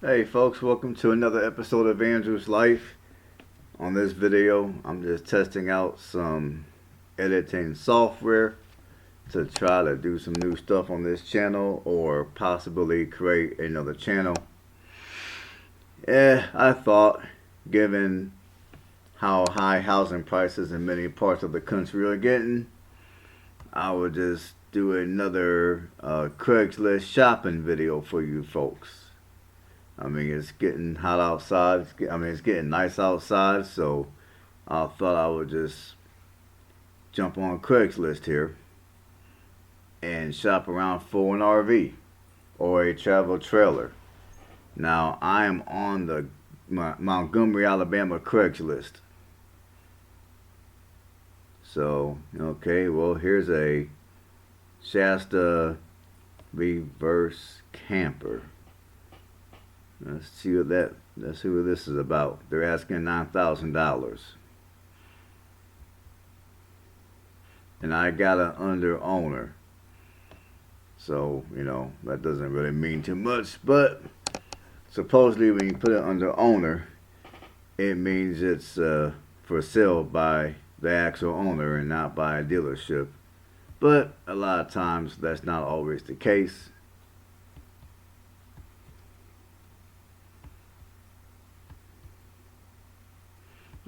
Hey folks, welcome to another episode of Andrew's Life. On this video, I'm just testing out some editing software to try to do some new stuff on this channel or possibly create another channel. I thought, given how high housing prices in many parts of the country are getting, I would just do another Craigslist shopping video for you folks. I mean, it's getting hot outside. It's getting nice outside, so I thought I would just jump on Craigslist here and shop around for an RV or a travel trailer. Now, I am on the Montgomery, Alabama Craigslist. So, okay, well, here's a Shasta reverse camper. Let's see what this is about. They're asking $9,000. And I got an under owner. So, that doesn't really mean too much, but supposedly when you put it under owner, it means it's for sale by the actual owner and not by a dealership. But a lot of times that's not always the case.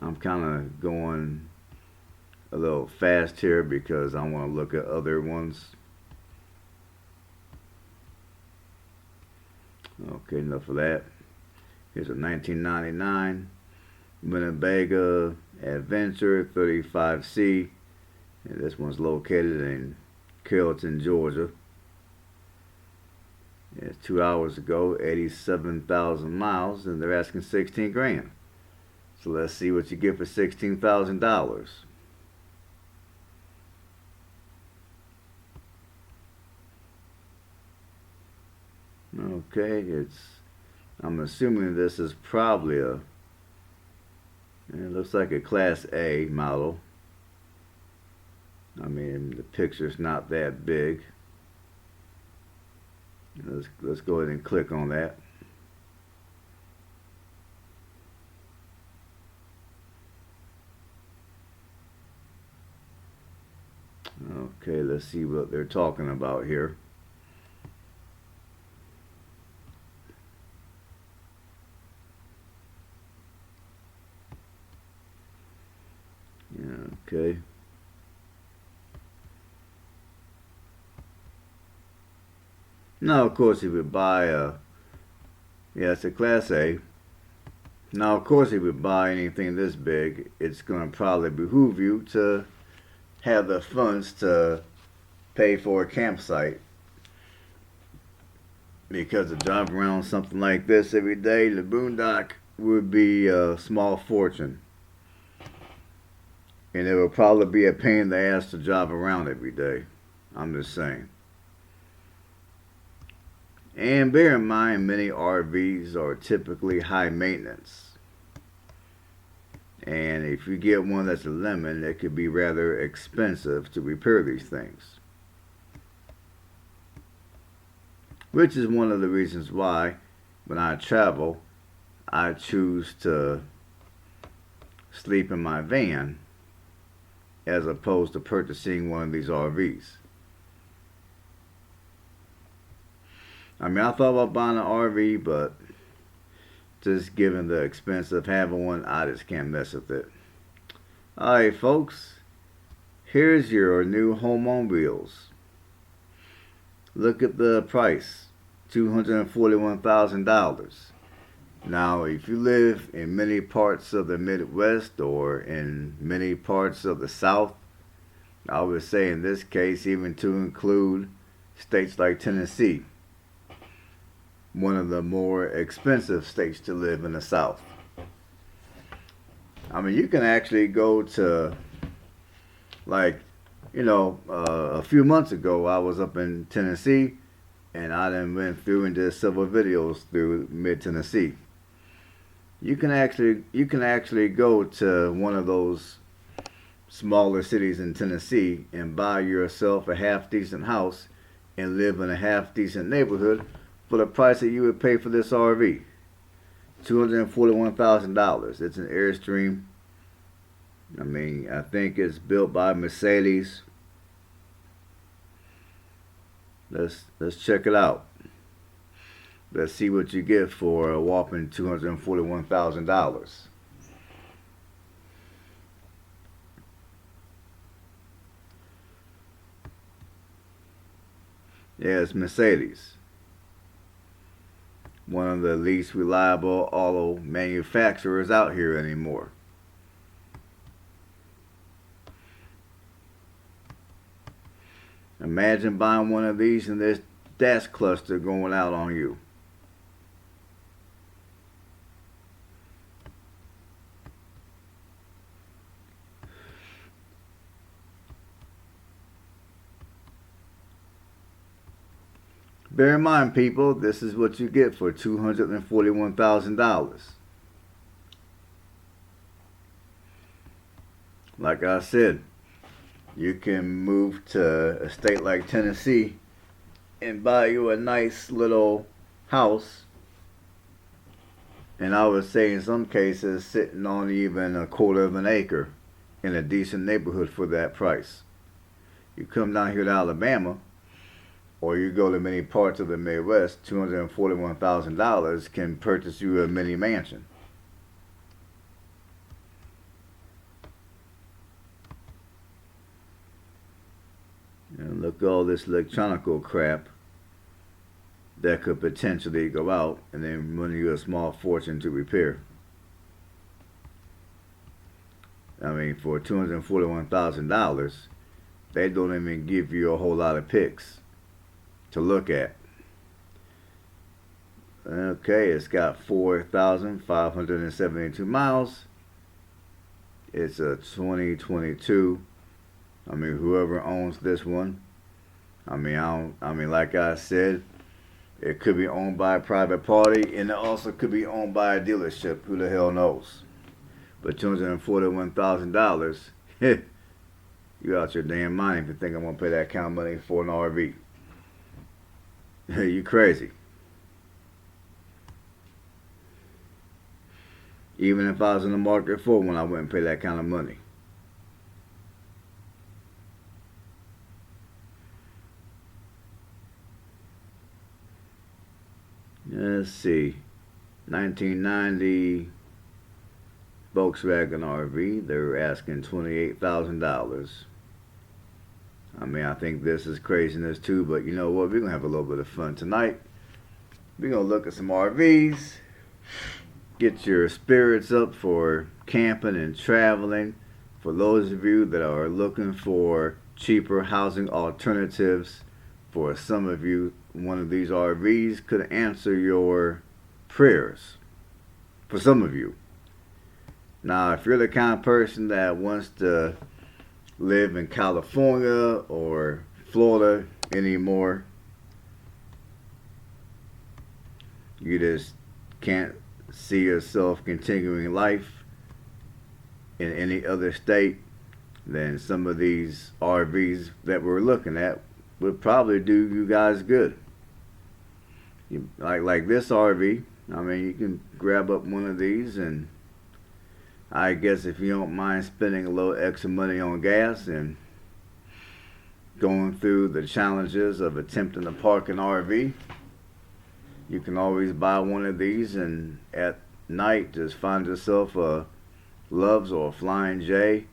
I'm kind of going a little fast here because I want to look at other ones. Okay, enough of that. Here's a 1999 Winnebago Adventure 35C. And this one's located in Carrollton, Georgia. It's 2 hours ago, 87,000 miles, and they're asking 16 grand. So let's see what you get for $16,000. Okay, I'm assuming this is probably it looks like a Class A model. I mean, the picture's not that big. Let's go ahead and click on that. Okay, let's see what they're talking about here. Yeah, okay. Now, of course, if you buy it's a Class A. Now, of course, if you buy anything this big, it's going to probably behoove you to have the funds to pay for a campsite. Because to drive around something like this every day, the boondock would be a small fortune. And it would probably be a pain in the ass to drive around every day. I'm just saying. And bear in mind, many RVs are typically high maintenance. And if you get one that's a lemon, it could be rather expensive to repair these things. Which is one of the reasons why, when I travel, I choose to sleep in my van as opposed to purchasing one of these RVs. I mean, I thought about buying an RV, but just given the expense of having one, I just can't mess with it. Alright, folks, here's your new home on wheels. Look at the price, $241,000. Now, if you live in many parts of the Midwest or in many parts of the South, I would say in this case, even to include states like Tennessee, one of the more expensive states to live in the South. I mean, you can actually go to, a few months ago, I was up in Tennessee, and I then went through and did several videos through mid-Tennessee. You can actually go to one of those smaller cities in Tennessee and buy yourself a half-decent house and live in a half-decent neighborhood for the price that you would pay for this RV. $241,000. It's an Airstream. I think it's built by Mercedes. Let's check it out. Let's see what you get for a whopping $241,000. Yeah, it's Mercedes. One of the least reliable auto manufacturers out here anymore. Imagine buying one of these and this dash cluster going out on you. Bear in mind, people, this is what you get for $241,000. Like I said, you can move to a state like Tennessee and buy you a nice little house. And I would say in some cases sitting on even a quarter of an acre in a decent neighborhood for that price. You come down here to Alabama, or you go to many parts of the Midwest, $241,000 can purchase you a mini mansion. And look at all this electronical crap that could potentially go out and then run you a small fortune to repair. For $241,000, they don't even give you a whole lot of pics to look at. Okay, it's got 4,572 miles. It's a 2022. Whoever owns this one, like I said, it could be owned by a private party, and it also could be owned by a dealership. Who the hell knows? But $241,000, you out your damn mind if you think I'm gonna pay that kind of money for an RV. You crazy. Even if I was in the market for one, I wouldn't pay that kind of money. Let's see. 1990 Volkswagen RV. They're asking $28,000. I think this is craziness too, but you know what? We're going to have a little bit of fun tonight. We're going to look at some RVs, get your spirits up for camping and traveling. For those of you that are looking for cheaper housing alternatives, for some of you, one of these RVs could answer your prayers. For some of you. Now, if you're the kind of person that wants to live in California or Florida anymore, you just can't see yourself continuing life in any other state, then some of these RVs that we're looking at would probably do you guys good. Like this RV, you can grab up one of these, and I guess if you don't mind spending a little extra money on gas and going through the challenges of attempting to park an RV, you can always buy one of these and at night just find yourself a Love's or a Flying J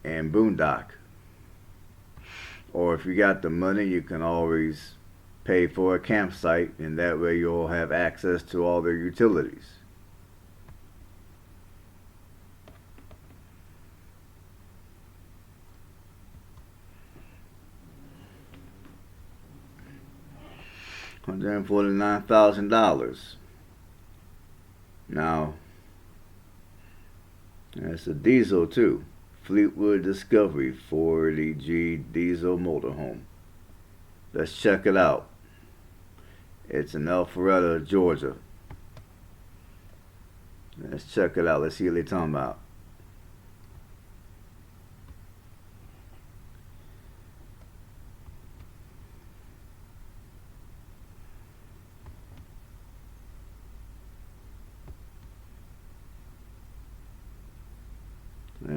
and boondock. Or if you got the money, you can always pay for a campsite, and that way you'll have access to all their utilities. $149,000. Now, that's a diesel too. Fleetwood Discovery 40G diesel motorhome. Let's check it out. It's in Alpharetta, Georgia. Let's check it out. Let's see what they're talking about.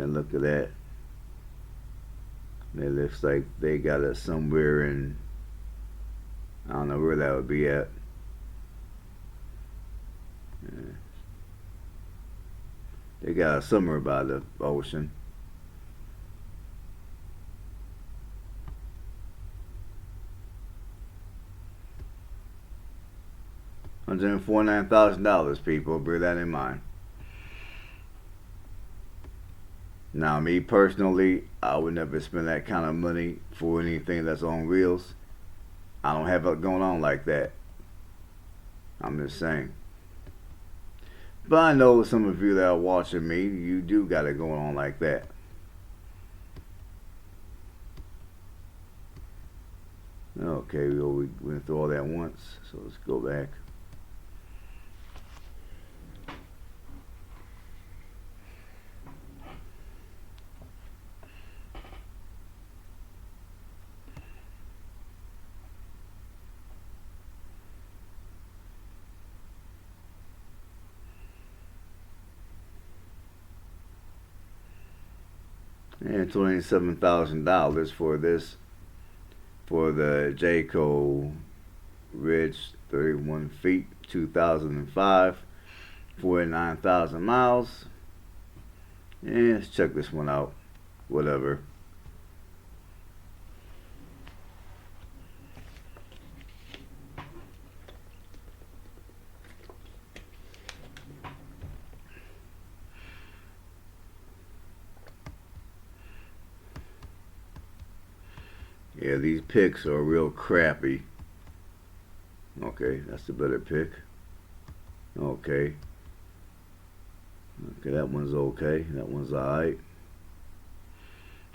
And look at that. It looks like they got us somewhere in, I don't know where that would be at. Yeah. They got us somewhere by the ocean. $149,000, people. Bear that in mind. Now, me personally, I would never spend that kind of money for anything that's on wheels. I don't have it going on like that. I'm just saying. But I know some of you that are watching me, you do got it going on like that. Okay, we went through all that once, so let's go back. And $27,000 for this, for the Jayco Ridge 31 feet, 2005, 49,000 miles. And let's check this one out. Whatever. Yeah, these picks are real crappy. Okay, that's the better pick. Okay. Okay, that one's okay. That one's alright.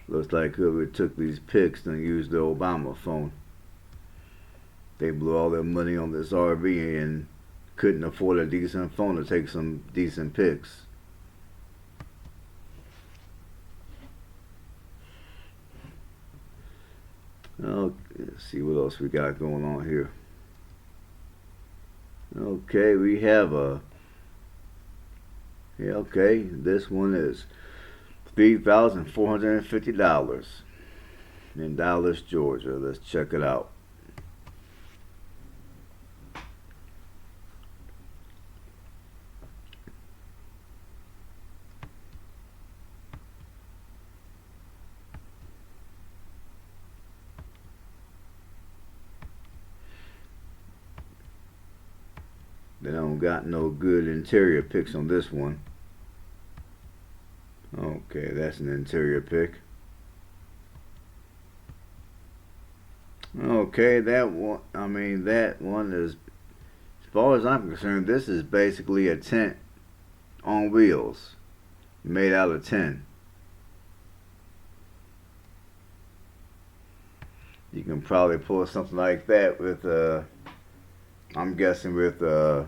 Looks like whoever took these pics and used the Obama phone. They blew all their money on this RV and couldn't afford a decent phone to take some decent pics. Okay, let's see what else we got going on here. Okay, we have a, yeah, okay, this one is $3,450 in Dallas, Georgia. Let's check it out. They don't got no good interior pics on this one. Okay, that's an interior pic. Okay, that one, that one is, as far as I'm concerned, this is basically a tent on wheels, made out of tin. You can probably pull something like that with I'm guessing with a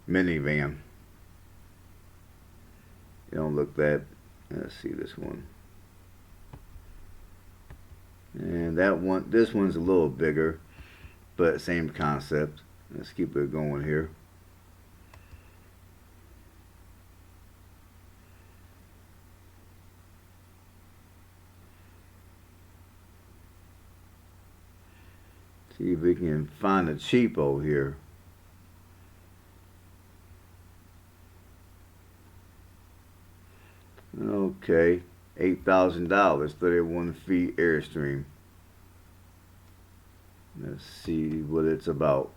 minivan. You don't look that. Let's see this one. And that one, this one's a little bigger, but same concept. Let's keep it going here. See if we can find a cheapo here. Okay, $8,000, 31 feet Airstream. Let's see what it's about.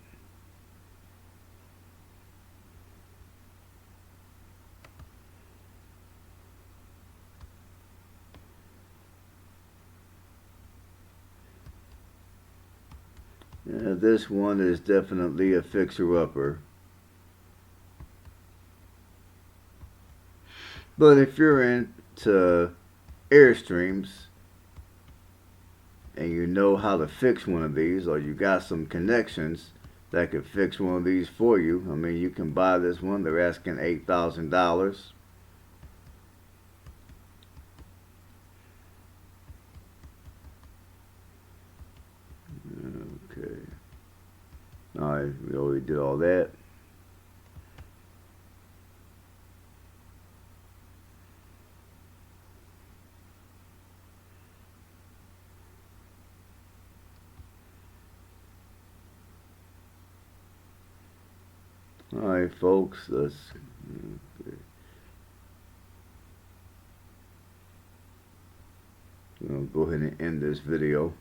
Yeah, this one is definitely a fixer-upper. But if you're into Airstreams and you know how to fix one of these, or you got some connections that could fix one of these for you, you can buy this one. They're asking $8,000. Okay. Alright, we already did all that. Alright, folks, let's go ahead and end this video.